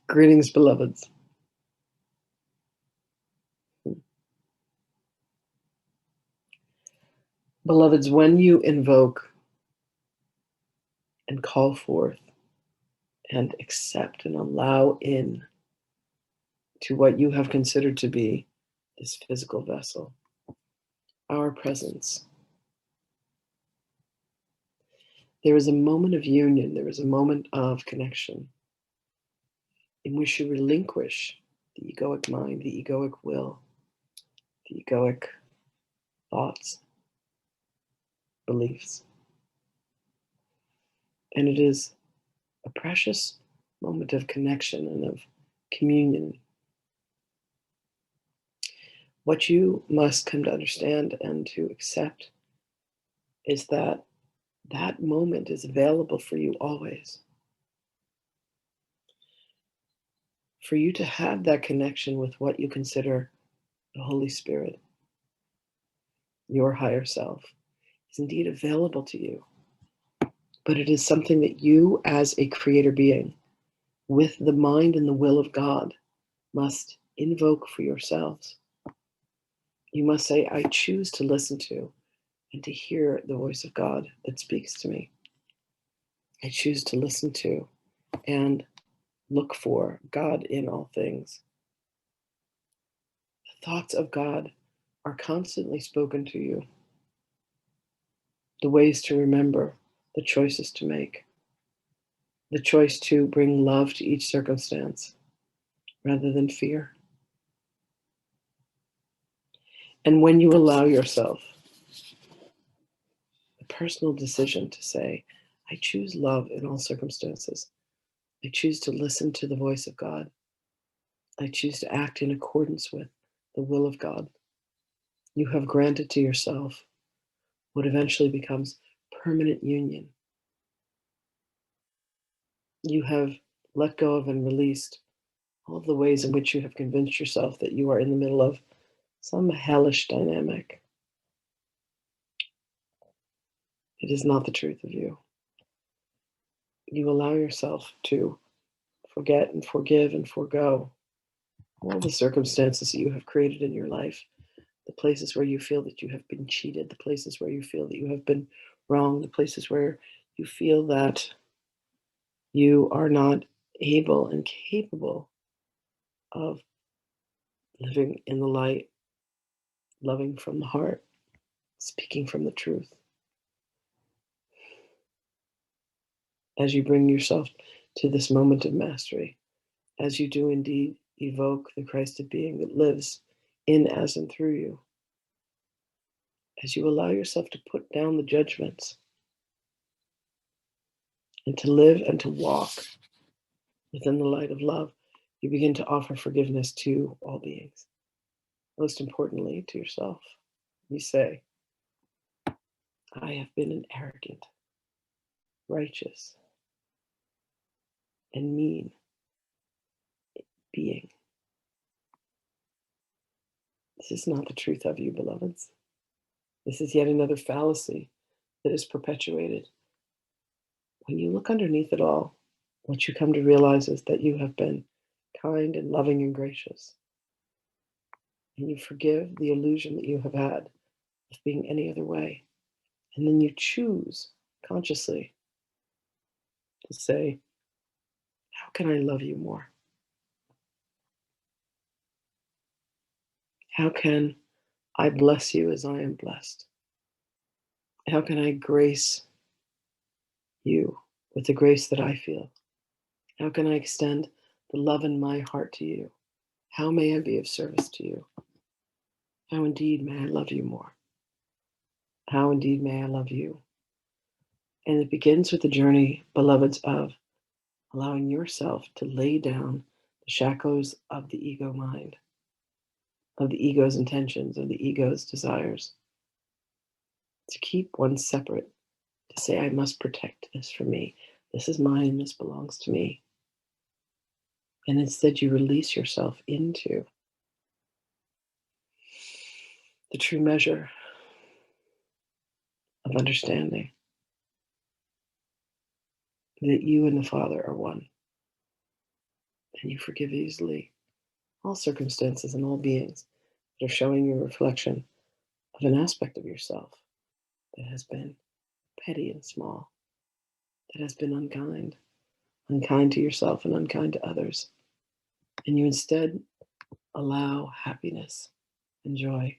Greetings, beloveds. Beloveds, when you invoke and call forth and accept and allow in to what you have considered to be this physical vessel, our presence, there is a moment of union, there is a moment of connection in which you relinquish the egoic mind, the egoic will, the egoic thoughts, beliefs. And it is a precious moment of connection and of communion. What you must come to understand and to accept is that that moment is available for you always. For you to have that connection with what you consider the Holy Spirit, your higher self, is indeed available to you. But it is something that you, as a creator being, with the mind and the will of God, must invoke for yourselves. You must say, I choose to listen to and to hear the voice of God that speaks to me. I choose to listen to and look for God in all things. The thoughts of God are constantly spoken to you. The ways to remember, the choices to make, the choice to bring love to each circumstance rather than fear. And when you allow yourself the personal decision to say, I choose love in all circumstances, I choose to listen to the voice of God, I choose to act in accordance with the will of God, you have granted to yourself what eventually becomes permanent union. You have let go of and released all of the ways in which you have convinced yourself that you are in the middle of some hellish dynamic. It is not the truth of you. You allow yourself to forget and forgive and forego all the circumstances that you have created in your life, the places where you feel that you have been cheated, the places where you feel that you have been wrong, the places where you feel that you are not able and capable of living in the light, loving from the heart, speaking from the truth. As you bring yourself to this moment of mastery, as you do indeed evoke the Christed being that lives in, as, and through you, as you allow yourself to put down the judgments and to live and to walk within the light of love, you begin to offer forgiveness to all beings. Most importantly, to yourself. You say, I have been an arrogant, righteous, and mean being. This is not the truth of you, beloveds. This is yet another fallacy that is perpetuated. When you look underneath it all, what you come to realize is that you have been kind and loving and gracious. And you forgive the illusion that you have had of being any other way. And then you choose consciously to say, how can I love you more? How can I bless you as I am blessed? How can I grace you with the grace that I feel? How can I extend the love in my heart to you? How may I be of service to you? How indeed may I love you more? How indeed may I love you? And it begins with the journey, beloveds, of allowing yourself to lay down the shackles of the ego mind, of the ego's intentions, of the ego's desires, to keep one separate, to say, I must protect this for me. This is mine, this belongs to me. And instead, you release yourself into the true measure of understanding that you and the Father are one. and you forgive easily all circumstances and all beings that are showing you a reflection of an aspect of yourself that has been petty and small, that has been unkind to yourself and unkind to others. And you instead allow happiness and joy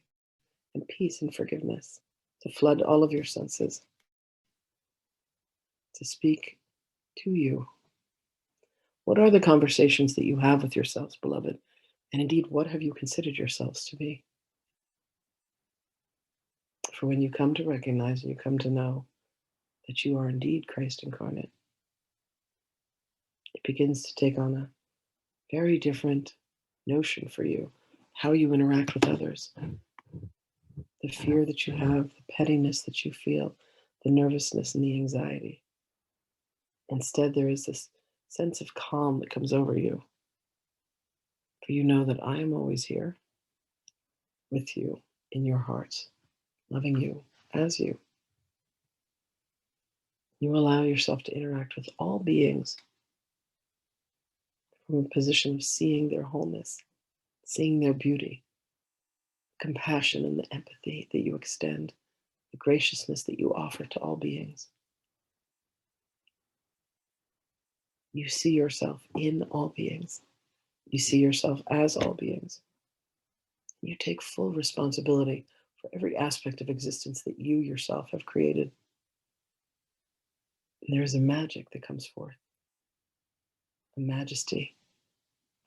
and peace and forgiveness to flood all of your senses, to speak to you. What are the conversations that you have with yourselves, beloved? And indeed, what have you considered yourselves to be? For when you come to recognize and you come to know that you are indeed Christ incarnate, it begins to take on a very different notion for you, how you interact with others, the fear that you have, the pettiness that you feel, the nervousness and the anxiety. Instead, there is this sense of calm that comes over you, for you know that I am always here with you in your hearts, loving you as you. You allow yourself to interact with all beings from a position of seeing their wholeness, seeing their beauty, compassion and the empathy that you extend, the graciousness that you offer to all beings. You see yourself in all beings. You see yourself as all beings. You take full responsibility for every aspect of existence that you yourself have created. And there is a magic that comes forth, a majesty,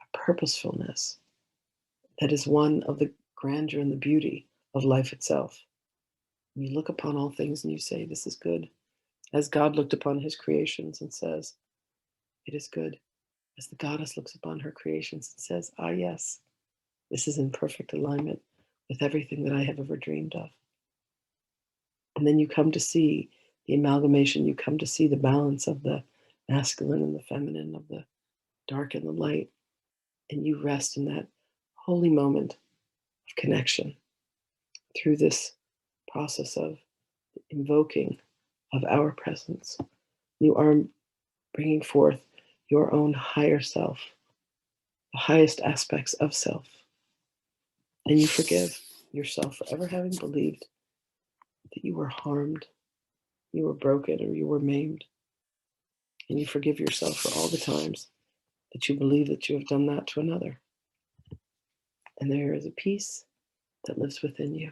a purposefulness that is one of the grandeur and the beauty of life itself. You look upon all things and you say, this is good. As God looked upon his creations and says, it is good. As the goddess looks upon her creations and says, ah, yes, this is in perfect alignment with everything that I have ever dreamed of. And then you come to see the amalgamation, you come to see the balance of the masculine and the feminine, of the dark and the light, and you rest in that holy moment of connection through this process of invoking of our presence. You are bringing forth your own higher self, the highest aspects of self. And you forgive yourself for ever having believed that you were harmed, you were broken, or you were maimed. And you forgive yourself for all the times that you believe that you have done that to another. And there is a peace that lives within you,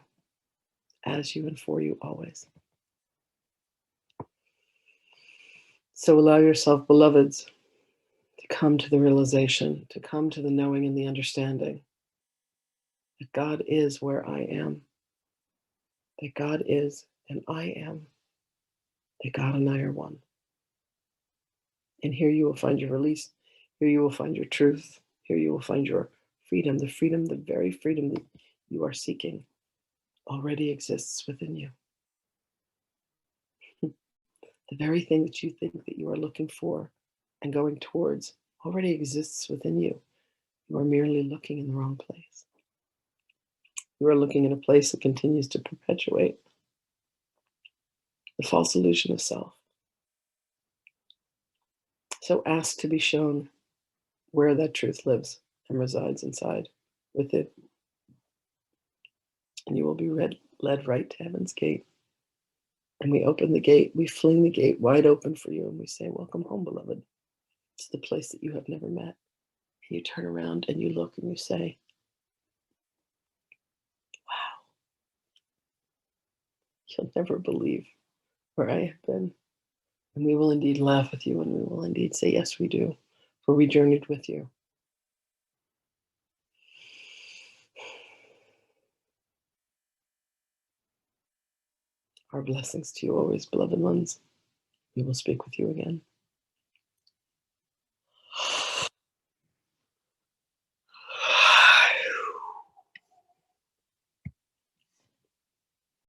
as you and for you always. So allow yourself, beloveds, to come to the realization, to come to the knowing and the understanding that God is where I am, that God is and I am, that God and I are one. And here you will find your release. Here you will find your truth. Here you will find your freedom, the very freedom that you are seeking already exists within you. The very thing that you think that you are looking for and going towards already exists within you. You are merely looking in the wrong place. You are looking in a place that continues to perpetuate the false illusion of self. So ask to be shown where that truth lives and resides inside with it. And you will be led right to heaven's gate. And we open the gate, we fling the gate wide open for you, and we say, welcome home, beloved. It's the place that you have never met. And you turn around and you look and you say, wow, you'll never believe where I have been. And we will indeed laugh with you, and we will indeed say, yes, we do, for we journeyed with you. Our blessings to you always, beloved ones. We will speak with you again.